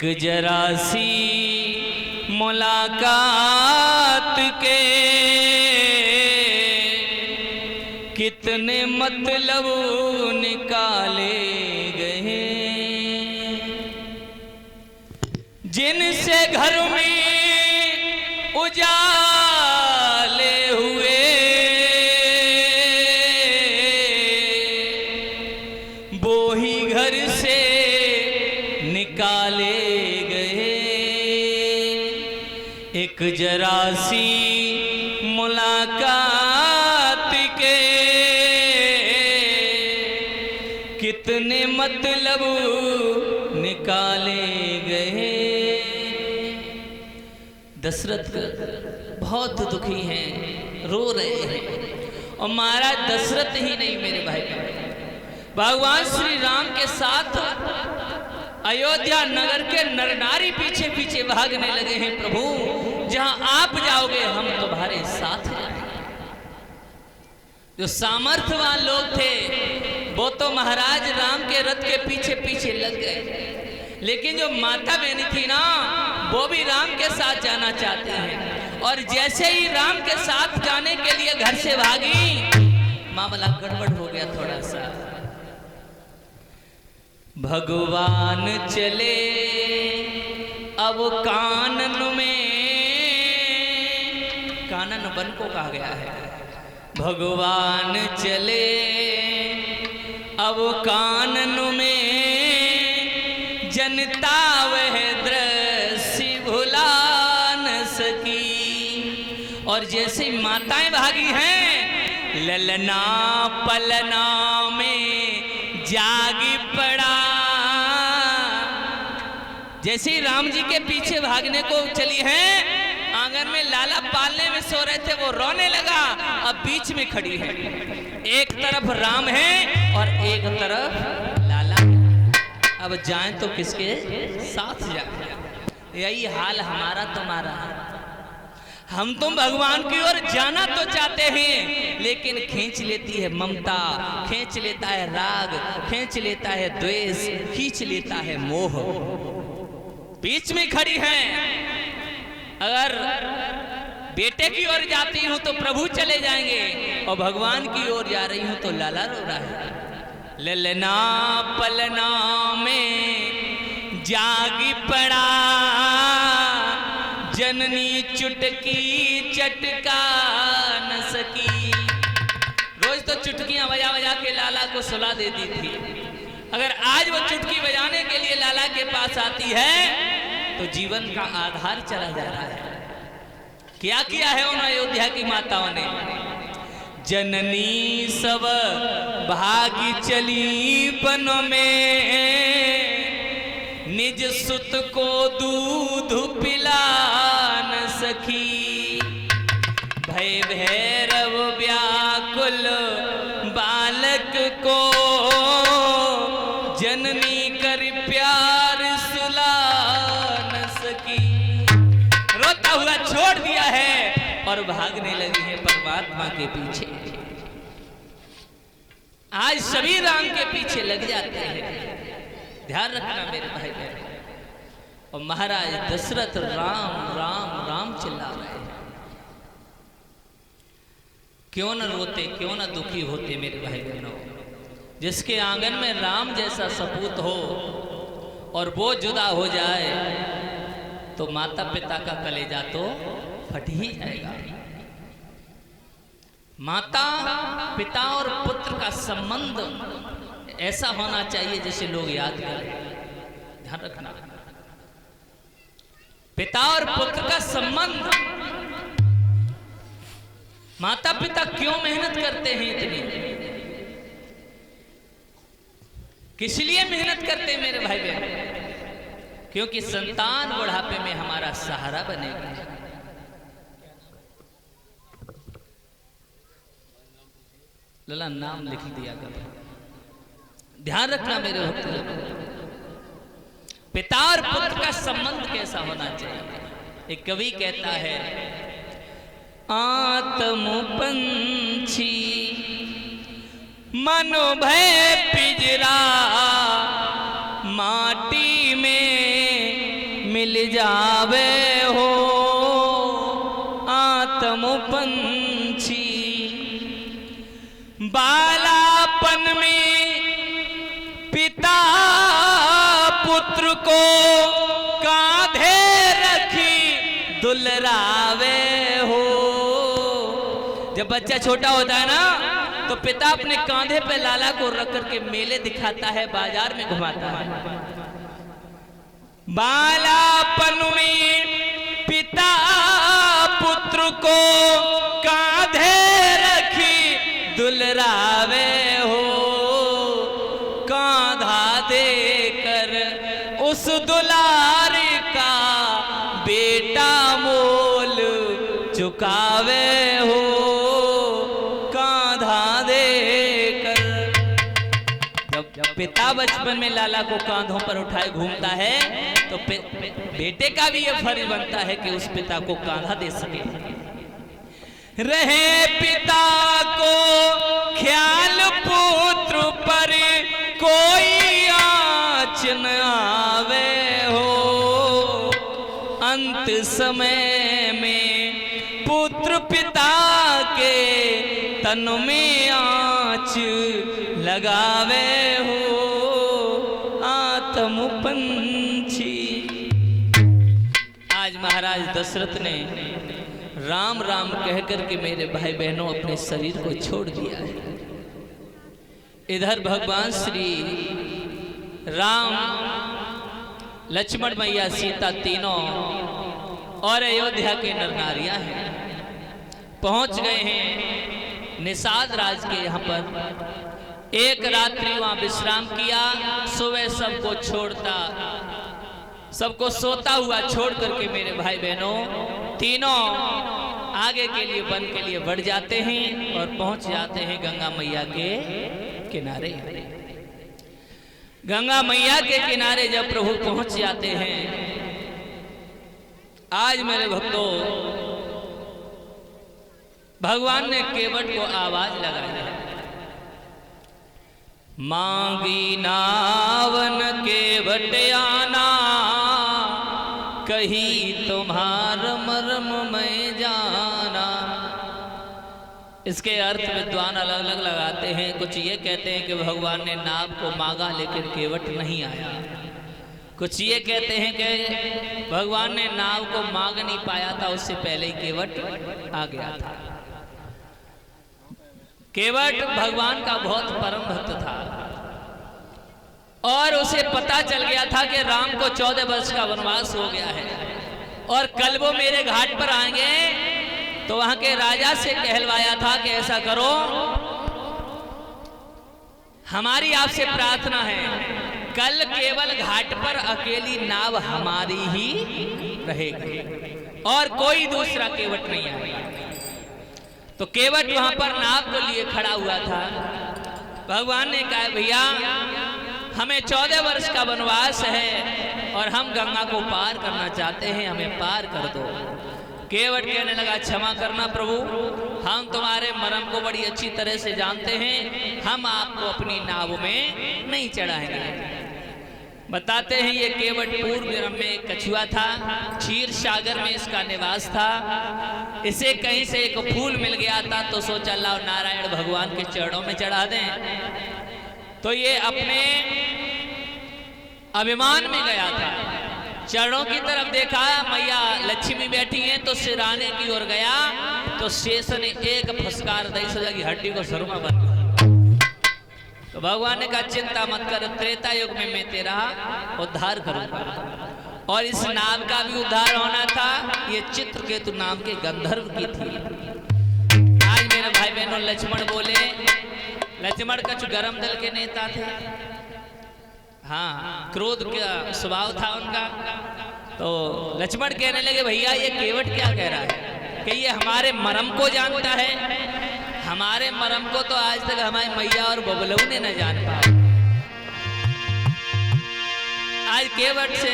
जरा सी मुलाकात के कितने मतलब निकाले गए, जिनसे घर में उजाले हुए वो ही घर से निकाले गए। एक जरा सी मुलाकात के कितने मतलब निकाले गए। दशरथ बहुत दुखी हैं, रो रहे हैं। और महाराज दशरथ ही नहीं मेरे भाई, भगवान श्री राम के साथ अयोध्या नगर के नर नारी पीछे पीछे भागने लगे हैं। प्रभु जहां आप जाओगे हम तुम्हारे साथ जाएंगे। जो सामर्थ्यवान लोग थे वो तो महाराज राम के रथ के पीछे पीछे लग गए, लेकिन जो माता बहनी थी ना वो भी राम के साथ जाना चाहते हैं। और जैसे ही राम के साथ जाने के लिए घर से भागी, मामला गड़बड़ हो गया थोड़ा सा। भगवान चले अब कानन में, कानन वन को कहा गया है। भगवान चले अब कानन में, जनता वह दृश्य भुला न सकी। और जैसे माताएं भागी हैं, ललना पलना में जागी पड़ा। जैसे ही राम जी के पीछे भागने को चली हैं, आंगन में लाला पालने में सो रहे थे, वो रोने लगा। अब बीच में खड़ी है, एक तरफ राम है और एक तरफ लाला। अब जाएं तो किसके साथ जाएं? यही हाल हमारा तुम्हारा। हम तुम भगवान की ओर जाना तो चाहते हैं, लेकिन खींच लेती है ममता, खींच लेता है राग, खींच लेता है द्वेष, खींच लेता है मोह। बीच में खड़ी हैं। अगर बेटे की ओर जाती हूं तो प्रभु चले जाएंगे, और भगवान की ओर जा रही हूं तो लाला रो रहा है। ललना पलना में जागी पड़ा, जननी चुटकी चटका न सकी। रोज तो चुटकियां बजा बजा के लाला को सुला देती थी। अगर आज वो चुटकी बजाने के लिए लाला के पास आती है तो जीवन का आधार चला जा रहा है। क्या किया है उन अयोध्या की माताओं ने? जननी सब भागी चली वन में, निज सुत को दूध पिला न सकी। भय भैरव व्याकुल बालक को, जननी कर प्यार सुला न सकी। रोता हुआ छोड़ दिया है और भागने लगी है परमात्मा के पीछे। आज सभी राम के पीछे लग जाते हैं, ध्यान रखना मेरे भाई बहन। और महाराज दशरथ राम राम राम चिल्ला रहे हैं। क्यों न रोते, क्यों न दुखी होते मेरे भाई बहनों। जिसके आंगन में राम जैसा सपूत हो और वो जुदा हो जाए तो माता पिता का कलेजा तो फट ही जाएगा। माता पिता और पुत्र का संबंध ऐसा होना चाहिए जिसे लोग याद करें। ध्यान रखना, पिता और पुत्र का संबंध। माता पिता क्यों मेहनत करते हैं इतनी? किस लिए मेहनत करते हैं मेरे भाई बहन? क्योंकि संतान बुढ़ापे में हमारा सहारा बनेगा। लला नाम लिख दिया कर। ध्यान रखना मेरे भक्त। पिता और पुत्र का संबंध कैसा होना चाहिए? एक कवि कहता है, आत्म पंछी मनो भय पिजरा, माटी में आवे हो आत्म पंछी। बालापन में पिता पुत्र को कांधे रखी दुलरावे हो। जब बच्चा छोटा होता है ना तो पिता अपने कांधे पे लाला को रख करके मेले दिखाता है, बाजार में घुमाता है। बालापन में पिता पुत्र को कांधे रखी दुलरावे हो। कांधा देकर उस दुलार का बेटा मोल चुकावे हो। कांधा देकर जब पिता बचपन में लाला को कांधों पर उठाए घूमता है तो बेटे का भी यह फर्ज बनता है कि उस पिता को कांधा दे सके। रहे पिता को ख्याल पुत्र पर कोई आँच न आवे हो। अंत समय में पुत्र पिता के तन में आँच लगावे हो। आत्म पंछी। आज महाराज दशरथ ने राम राम कहकर के मेरे भाई बहनों अपने शरीर को छोड़ दिया है। इधर भगवान श्री राम, लक्ष्मण मैया, सीता तीनों और अयोध्या के नर नारियां हैं, पहुंच गए हैं निषाद राज के यहाँ पर। एक रात्रि वहां विश्राम किया। सुबह सबको छोड़ता, सबको सोता हुआ छोड़ करके मेरे भाई बहनों तीनों आगे के लिए वन के लिए बढ़ जाते हैं और पहुंच जाते हैं गंगा मैया के किनारे। गंगा मैया के किनारे जब प्रभु पहुंच जाते हैं, आज मेरे भक्तों भगवान ने केवट को आवाज लगाई है। मांगी नावन केवट आना, कही तुम्हार मर्म में जाना। इसके अर्थ विद्वान अलग अलग लगाते हैं। कुछ ये कहते हैं कि भगवान ने नाव को मांगा लेकिन केवट नहीं आया। कुछ ये कहते हैं कि भगवान ने नाव को मांग नहीं पाया था, उससे पहले ही केवट आ गया था। केवट भगवान का बहुत परम भक्त था और उसे पता चल गया था कि राम को 14 वर्ष का वनवास हो गया है और कल वो मेरे घाट पर आएंगे। तो वहां के राजा से कहलवाया था कि ऐसा करो, हमारी आपसे प्रार्थना है, कल केवल घाट पर अकेली नाव हमारी ही रहेगी और कोई दूसरा केवट नहीं आएगा। तो केवट वहां पर नाव को लिए खड़ा हुआ था। भगवान ने कहा, भैया हमें 14 वर्ष का वनवास है और हम गंगा को पार करना चाहते हैं, हमें पार कर दो। केवट कहने लगा, क्षमा करना प्रभु, हम तुम्हारे मर्म को बड़ी अच्छी तरह से जानते हैं, हम आपको अपनी नाव में नहीं चढ़ाएंगे। बताते हैं ये केवट पूर्व जन्म में एक कछुआ था, क्षीर सागर में इसका निवास था। इसे कहीं से एक फूल मिल गया था तो सोचा लाओ नारायण भगवान के चरणों में चढ़ा दें। तो ये अपने अभिमान में गया था, चरणों की तरफ देखा, मैया लक्ष्मी बैठी हैं, तो सिराने की ओर गया तो शेष ने एक फुसकार दी, सोचा कि हड्डी को सरुमा बन गया। तो भगवान ने कहा, चिंता मत कर, त्रेता युग में मैं तेरा उद्धार करूंगा। और इस नाव का भी उद्धार होना था। ये चित्रकेतु नाम के गंधर्व की थी। आज मेरे भाई बहनों लक्ष्मण बोले, लक्ष्मण कुछ गरम दल के नेता थे, हाँ क्रोध का स्वभाव था उनका। तो लक्ष्मण कहने लगे, भैया ये केवट क्या कह रहा है कि ये हमारे मर्म को जानता है। हमारे मर्म को तो आज तक हमारी मैया और बबलऊ ने न जान पाया। आज केवट से